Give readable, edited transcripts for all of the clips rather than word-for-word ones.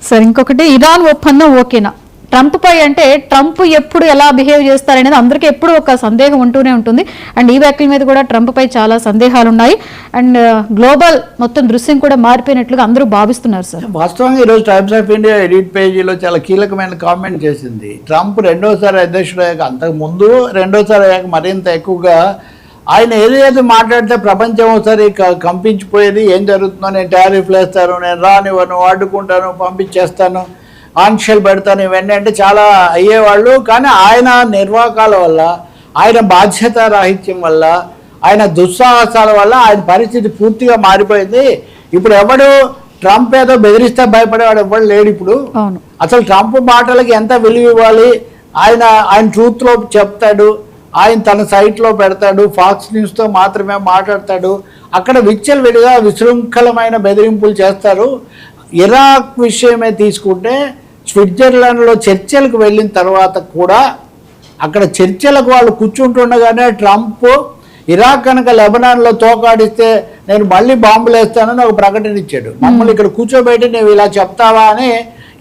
Sir ఇంకొకటి, Iran ఒప్పందం ఓకేనా? ట్రంప్ పై అంటే ట్రంప్ ఎప్పుడు ఎలా బిహేవ్ చేస్తారనేది అందరికీ ఎప్పుడు ఒక సందేహం ఉంటూనే ఉంటుంది. అండ్ ఈ వ్యాఖ్యల మీద కూడా ట్రంప్ పై చాలా సందేహాలు ఉన్నాయి. అండ్ గ్లోబల్ మొత్తం దృశ్యం కూడా మారిపోయినట్లుగా అందరూ భావిస్తున్నారు. సార్ వాస్తవంగా ఈరోజు టైమ్స్ ఆఫ్ ఇండియా ఎడిట్ పేజీలో చాలా కీలకమైన కామెంట్ చేసింది. ట్రంప్ రెండోసారి అధ్యక్షుడు అయ్యాక, అంతకు ముందు రెండోసారి అయ్యాక మరింత ఎక్కువగా ఆయన ఏదైతే మాట్లాడితే ప్రపంచం ఒకసారి కంపించిపోయేది. ఏం జరుగుతుందో, నేను టారిఫ్లు వేస్తాను, నేను రానివ్వను, అడ్డుకుంటాను, పంపించేస్తాను, ఆంక్షలు పెడతాను, ఇవన్నీ అంటే చాలా అయ్యేవాళ్ళు. కానీ ఆయన నిర్వాకాల వల్ల, ఆయన బాధ్యత రాహిత్యం వల్ల, ఆయన దుస్సాహసాల వల్ల ఆయన పరిస్థితి పూర్తిగా మారిపోయింది. ఇప్పుడు ఎవడు ట్రంప్ ఏదో బెదిరిస్తే భయపడేవాడు ఎవడు లేడు ఇప్పుడు. అసలు ట్రంప్ మాటలకి ఎంత విలువ ఇవ్వాలి? ఆయన ట్రూత్లో చెప్తాడు, ఆయన తన సైట్లో పెడతాడు, ఫాక్స్ న్యూస్తో మాత్రమే మాట్లాడతాడు, అక్కడ విచ్చలవిడిగా విశృంఖలమైన బెదిరింపులు చేస్తారు. ఇరాక్ విషయమే తీసుకుంటే స్విట్జర్లాండ్లో చర్చలకు వెళ్ళిన తర్వాత కూడా అక్కడ చర్చలకు వాళ్ళు కూర్చుంటుండగానే ట్రంప్ ఇరాక్ కనుక లెబనాన్లో తోకాడిస్తే నేను మళ్ళీ బాంబులు వేస్తానని ఒక ప్రకటన ఇచ్చాడు. మమ్మల్ని ఇక్కడ కూర్చోబెట్టి నువ్వు ఇలా చెప్తావా అని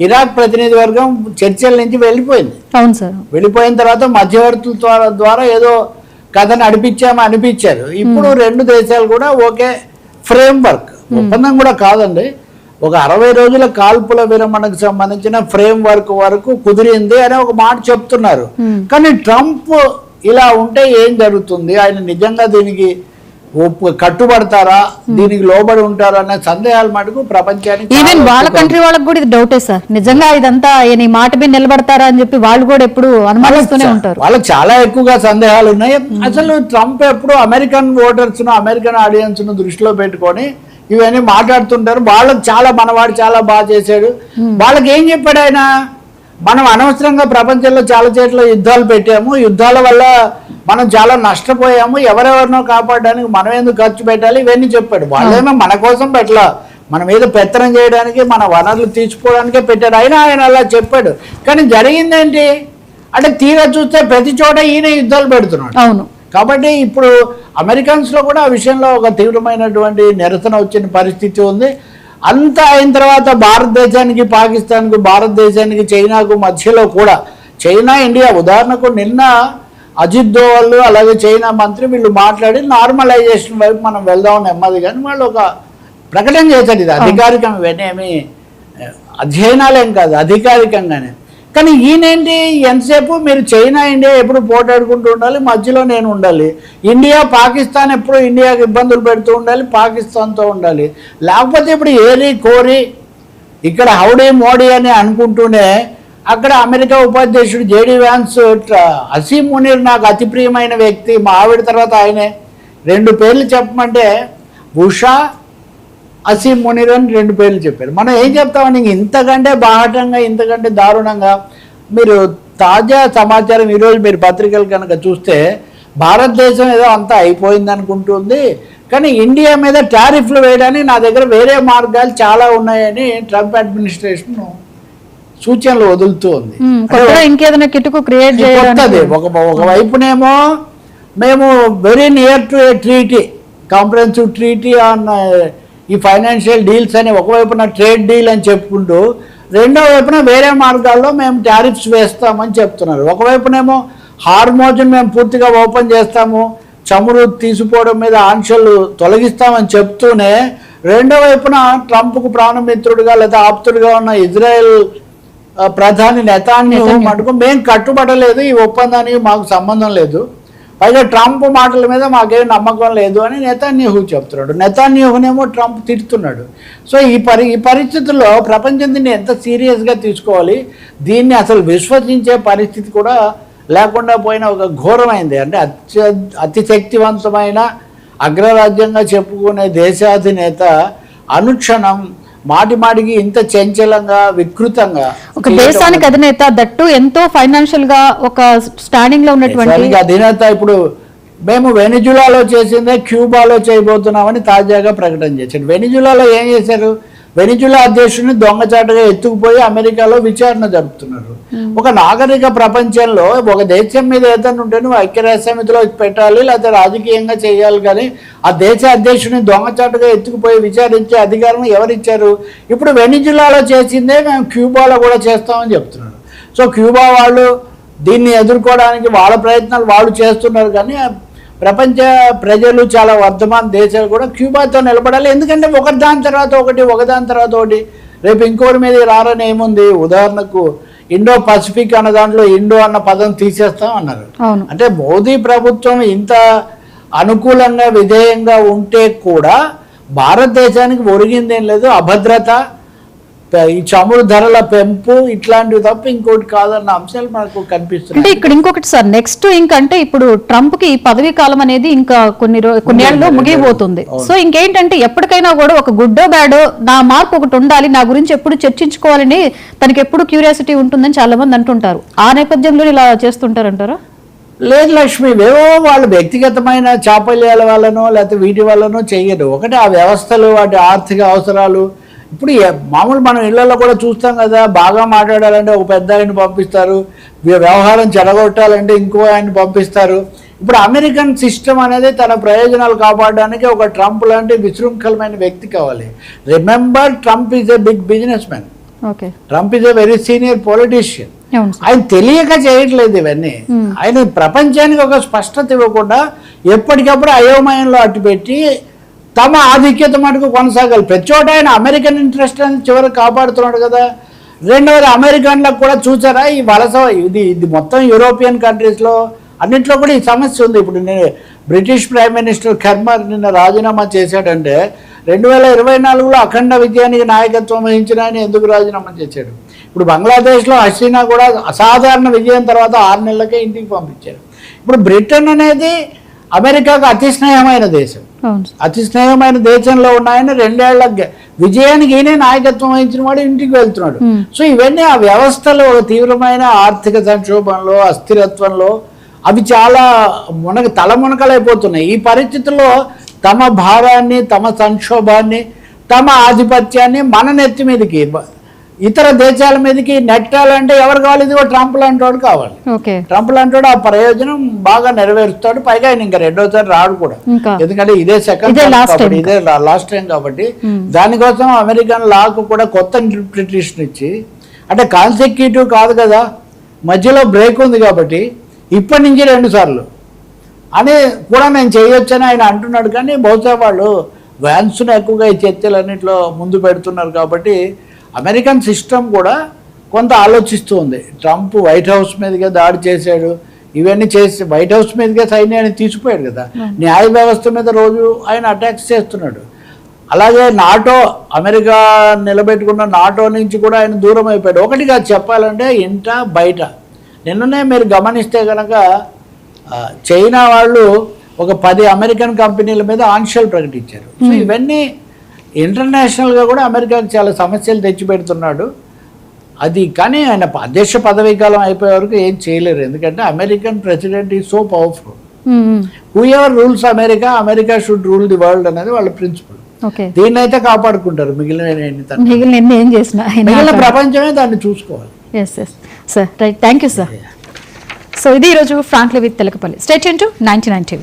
ఇరాక్ ప్రతినిధి వర్గం చర్చల నుంచి వెళ్ళిపోయింది. అవును సార్. వెళ్ళిపోయిన తర్వాత మధ్యవర్తుల ద్వారా ఏదో కథ అనిపించారు. ఇప్పుడు రెండు దేశాలు కూడా ఒకే ఫ్రేమ్ వర్క్, ఒప్పందం కూడా కాదండి, ఒక 60 రోజుల కాల్పుల విరమణకు సంబంధించిన ఫ్రేమ్ వర్క్ వరకు కుదిరింది అని ఒక మాట చెప్తున్నారు. కానీ ట్రంప్ ఇలా ఉంటే ఏం జరుగుతుంది? ఆయన నిజంగా దీనికి కట్టుబడతారా, దీనికి లోబడి ఉంటారా అనే సందేహాలు మటుకు ప్రపంచానికి, ఈవెన్ వాళ్ళ కంట్రీ వాళ్ళకి కూడా ఇది డౌటే సార్. నిజంగా ఇదంతా ఈ మాట మీద నిలబడతారా అని చెప్పి వాళ్ళు కూడా ఎప్పుడు అనుమానిస్తూనే ఉంటారు. వాళ్ళకి చాలా ఎక్కువగా సందేహాలు ఉన్నాయి. అసలు ట్రంప్ ఎప్పుడు అమెరికన్ ఓటర్స్ ను, అమెరికన్ ఆడియన్స్ ను దృష్టిలో పెట్టుకొని ఇవన్నీ మాట్లాడుతుంటారు. వాళ్ళకి చాలా, మనవాడు చాలా బాగా చేశాడు, వాళ్ళకి ఏం చెప్పాడు ఆయన, మనం అనవసరంగా ప్రపంచంలో చాలా చోట్ల యుద్ధాలు పెట్టాము, యుద్ధాల వల్ల మనం చాలా నష్టపోయాము, ఎవరెవరినో కాపాడడానికి మనం ఎందుకు ఖర్చు పెట్టాలి, ఇవన్నీ చెప్పాడు. వాళ్ళేమో మన కోసం పెట్టలా, మన మీద పెత్తనం చేయడానికి, మన వనరులు తీసుకోవడానికే పెట్టాడు. ఆయన అలా చెప్పాడు. కానీ జరిగిందేంటి అంటే తీరా చూస్తే ప్రతి చోట ఈయన యుద్ధాలు పెడుతున్నాడు. అవును. కాబట్టి ఇప్పుడు అమెరికన్స్లో కూడా ఆ విషయంలో ఒక తీవ్రమైనటువంటి నిరసన వచ్చిన పరిస్థితి ఉంది. అంతా అయిన తర్వాత భారతదేశానికి, పాకిస్తాన్కు, భారతదేశానికి, చైనాకు మధ్యలో కూడా, చైనా ఇండియా ఉదాహరణకు నిన్న అజిత్ దోవల్ అలాగే చైనా మంత్రి వీళ్ళు మాట్లాడి నార్మలైజేషన్ వైపు మనం వెళ్దాం నెమ్మది, కానీ వాళ్ళు ఒక ప్రకటన చేశారు. ఇది అధికారికం, ఇవన్నీ అధ్యయనాలేం కాదు, అధికారికంగానే. కానీ ఈయనేంటి, ఎంతసేపు మీరు చైనా ఇండియా ఎప్పుడు పోటాడుకుంటూ ఉండాలి, మధ్యలో నేను ఉండాలి, ఇండియా పాకిస్తాన్ ఎప్పుడు ఇండియాకి ఇబ్బందులు పెడుతూ ఉండాలి, పాకిస్తాన్తో ఉండాలి, లేకపోతే ఇప్పుడు ఏరి కోరి ఇక్కడ హౌడీ మోడీ అని అనుకుంటూనే అక్కడ అమెరికా ఉపాధ్యక్షుడు జేడీ వ్యాన్స్, అసీం మునీర్ నాకు అతి ప్రియమైన వ్యక్తి, మా ఆవిడ తర్వాత ఆయనే, 2 పేర్లు చెప్పమంటే ఉషా, అసీం మునీర్ అని 2 పేర్లు చెప్పారు. మనం ఏం చెప్తామని ఇంతకంటే బాహటంగా, ఇంతకంటే దారుణంగా. మీరు తాజా సమాచారం ఈరోజు మీరు పత్రికలు కనుక చూస్తే భారతదేశం ఏదో అంతా అయిపోయింది అనుకుంటుంది, కానీ ఇండియా మీద టారిఫ్లు వేయడానికి నా దగ్గర వేరే మార్గాలు చాలా ఉన్నాయని ట్రంప్ అడ్మినిస్ట్రేషన్ సూచనలు వదులుతూ ఉంది. ఇంకేదైనా కిటుకు క్రియేట్ చేయాలి. ఒకవైపునేమో మేము very near to A treaty, comprehensive treaty on ఈ ఫైనాన్షియల్ డీల్స్ అని ఒకవైపున ట్రేడ్ డీల్ అని చెప్పుకుంటూ, రెండో వైపున వేరే మార్గాల్లో మేము టారిఫ్స్ వేస్తామని చెప్తున్నారు. ఒకవైపునేమో హార్మోజన్ మేము పూర్తిగా ఓపెన్ చేస్తాము, చమురు తీసుకోవడం మీద ఆంక్షలు తొలగిస్తామని చెప్తూనే, రెండో వైపున ట్రంప్కు ప్రాణమిత్రుడిగా లేదా ఆప్తుడిగా ఉన్న ఇజ్రాయెల్ ప్రధాని నెతాన్యాహు మటుకు మేము కట్టుబడలేదు, ఈ ఒప్పందానికి మాకు సంబంధం లేదు, పైగా ట్రంప్ మాటల మీద మాకేం నమ్మకం లేదు అని నెతాన్యాహు చెప్తున్నాడు. నెతాన్యాహునేమో ట్రంప్ తిడుతున్నాడు. సో ఈ పరిస్థితుల్లో ప్రపంచం దీన్ని ఎంత సీరియస్గా తీసుకోవాలి, దీన్ని అసలు విశ్వసించే పరిస్థితి కూడా లేకుండా పోయిన ఒక ఘోరమైంది. అంటే అతి శక్తివంతమైన అగ్రరాజ్యంగా చెప్పుకునే దేశాధినేత అనుక్షణం మాటిమాటికి ఇంత చంచలంగా, వికృతంగా, ఒక దేశానికి అధినేత, దట్టు ఎంతో ఫైనాన్షియల్ గా ఒక స్టాండింగ్ లో ఉన్నటువంటి అధినేత ఇప్పుడు మేము వెనిజులాలో చేసిందే క్యూబాలో చేయబోతున్నామని తాజాగా ప్రకటన చేశాడు. వెనిజులాలో ఏం చేశారు, వెనిజులా అధ్యక్షుడిని దొంగచాటుగా ఎత్తుకుపోయి అమెరికాలో విచారణ జరుపుతున్నారు. ఒక నాగరిక ప్రపంచంలో ఒక దేశం మీద ఏదైనా ఉంటే నువ్వు ఐక్యరాజ్య సమితిలో పెట్టాలి, లేకపోతే రాజకీయంగా చేయాలి. కానీ ఆ దేశ అధ్యక్షుడిని దొంగచాటుగా ఎత్తుకుపోయి విచారించే అధికారం ఎవరిచ్చారు? ఇప్పుడు వెనిజులాలో చేసిందే మేము క్యూబాలో కూడా చేస్తామని చెప్తున్నారు. సో క్యూబా వాళ్ళు దీన్ని ఎదుర్కోవడానికి వాళ్ళ ప్రయత్నాలు వాళ్ళు చేస్తున్నారు. కానీ ప్రపంచ ప్రజలు చాలా వర్ధమాన దేశాలు కూడా క్యూబాతో నిలబడాలి. ఎందుకంటే ఒకదాని తర్వాత ఒకటి రేపు ఇంకోటి మీద రారని ఏముంది. ఉదాహరణకు ఇండో పసిఫిక్ అన్న దాంట్లో ఇండో అన్న పదం తీసేస్తాం అన్నారు. అంటే మోదీ ప్రభుత్వం ఇంత అనుకూలంగా విధేయంగా ఉంటే కూడా భారతదేశానికి ఒరిగిందేం లేదు. అభద్రత, ఈ చమురు ధరల పెంపు ఇట్లాంటివి తప్ప ఇంకోటి కాదన్న అంశాలు మనకు కనిపిస్తుంది. అంటే ఇక్కడ ఇంకొకటి సార్, నెక్స్ట్ ఇంకంటే ఇప్పుడు ట్రంప్ కి పదవీ కాలం అనేది ఇంకా కొన్ని ఏళ్ళలో ముగియబోతుంది. సో ఇంకేంటంటే ఎప్పటికైనా కూడా ఒక గుడ్డో బ్యాడో నా మార్పు ఒకటి ఉండాలి, నా గురించి ఎప్పుడు చర్చించుకోవాలని తనకి ఎప్పుడు క్యూరియాసిటీ ఉంటుందని చాలా మంది అంటుంటారు. ఆ నేపథ్యంలో ఇలా చేస్తుంటారంటారా? లేదు లక్ష్మి, ఏవో వాళ్ళు వ్యక్తిగతమైన చాపల్యాల వల్లనో లేకపోతే వీటి వల్లనో చెయ్యరు. ఒకటి ఆ వ్యవస్థలు, వాటి ఆర్థిక అవసరాలు. ఇప్పుడు మామూలు మనం ఇళ్లలో కూడా చూస్తాం కదా, బాగా మాట్లాడాలంటే ఒక పెద్ద ఆయన్ని పంపిస్తారు, వ్యవహారం చెడగొట్టాలంటే ఇంకో ఆయన్ని పంపిస్తారు. ఇప్పుడు అమెరికన్ సిస్టమ్ అనేది తన ప్రయోజనాలు కాపాడడానికి ఒక ట్రంప్ లాంటి విశృంఖలమైన వ్యక్తి కావాలి. Remember, Trump is a big businessman. Trump is a very senior politician. ఆయన తెలియక చేయట్లేదు ఇవన్నీ. ఆయన ప్రపంచానికి ఒక స్పష్టత ఇవ్వకుండా ఎప్పటికప్పుడు అయోమయంలో అట్టుపెట్టి తమ ఆధిక్యత మటుకు కొనసాగాలి. ప్రతి చోట ఆయన అమెరికన్ ఇంట్రెస్ట్ అని చివరికి కాపాడుతున్నాడు కదా. రెండవది అమెరికన్లకు కూడా చూసారా ఈ వలస, ఇది మొత్తం యూరోపియన్ కంట్రీస్లో అన్నింటిలో కూడా ఈ సమస్య ఉంది. ఇప్పుడు నేను బ్రిటిష్ ప్రైమ్ మినిస్టర్ ఖర్మర్ నిన్న రాజీనామా చేశాడంటే 2024లో అఖండ విజయానికి నాయకత్వం వహించిన ఆయన ఎందుకు రాజీనామా చేశాడు? ఇప్పుడు బంగ్లాదేశ్లో హసీనా కూడా అసాధారణ విజయం తర్వాత 6 నెలలకే ఇంటికి పంపించారు. ఇప్పుడు బ్రిటన్ అనేది అమెరికాకు అతి స్నేహమైన దేశం. అతి స్నేహమైన దేశంలో ఉన్నాయని 2 ఏళ్ల విజయానికి ఈయనే నాయకత్వం వహించిన వాడు ఇంటికి వెళ్తున్నాడు. సో ఇవన్నీ ఆ వ్యవస్థలో ఒక తీవ్రమైన ఆర్థిక సంక్షోభంలో, అస్థిరత్వంలో అవి చాలా తలమునకలైపోతున్నాయి. ఈ పరిస్థితుల్లో తమ భారాన్ని, తమ సంక్షోభాన్ని, తమ ఆధిపత్యాన్ని మన నెత్తి మీదకి, ఇతర దేశాల మీదకి నెట్టాలంటే ఎవరు కావాలి? ఇదిగో ట్రంప్ లాంటి వాడు కావాలి. ట్రంప్ లాంటి వాడు ఆ ప్రయోజనం బాగా నెరవేరుస్తాడు. పైగా ఆయన ఇంకా రెండోసారి రాడు కూడా, ఎందుకంటే ఇదే సెకండ్ కాబట్టి, ఇదే లాస్ట్ టైం కాబట్టి. దానికోసం అమెరికన్ లాకు కూడా కొత్త ఇంటర్ప్రిటేషన్ ఇచ్చి, అంటే కాన్సెక్యూటివ్ కాదు కదా, మధ్యలో బ్రేక్ ఉంది కాబట్టి ఇప్పటి నుంచి 2 సార్లు అని కూడా నేను చేయొచ్చని ఆయన అంటున్నాడు. కానీ బహుశా వాళ్ళు వ్యాన్స్ను ఎక్కువగా ఈ చర్చలన్నింటిలో ముందు పెడుతున్నారు కాబట్టి అమెరికన్ సిస్టమ్ కూడా కొంత ఆలోచిస్తూ ఉంది. ట్రంప్ వైట్ హౌస్ మీదుగా దాడి చేశాడు, ఇవన్నీ చేసి వైట్ హౌస్ మీదుగా సైన్యాన్ని తీసిపోయాడు కదా, న్యాయ వ్యవస్థ మీద రోజు ఆయన అటాక్స్ చేస్తున్నాడు. అలాగే నాటో, అమెరికా నిలబెట్టుకున్న నాటో నుంచి కూడా ఆయన దూరం అయిపోయాడు. ఒకటిగా చెప్పాలంటే ఇంట బయట. నిన్ననే మీరు గమనిస్తే కనుక చైనా వాళ్ళు ఒక 10 అమెరికన్ కంపెనీల మీద ఆంక్షలు ప్రకటించారు. సో ఇవన్నీ ఇంటర్నేషనల్గా కూడా అమెరికాకి చాలా సమస్యలు తెచ్చిపెడుతున్నాడు. అది కానీ ఆయన అధ్యక్ష పదవీ కాలం అయిపోయే వరకు ఏం చేయలేరు. ఎందుకంటే American president is so powerful. Who ever rules America, America should rule the world అనేది వాళ్ళ ప్రిన్సిపల్. దీన్ని అయితే కాపాడుకుంటారు. మిగిలిన ప్రపంచమే దాన్ని చూసుకోవాలి. Sir right, thank you sir. So ఇది ఈరోజు frankly with Telakapalli. Stay tune to 99 TV.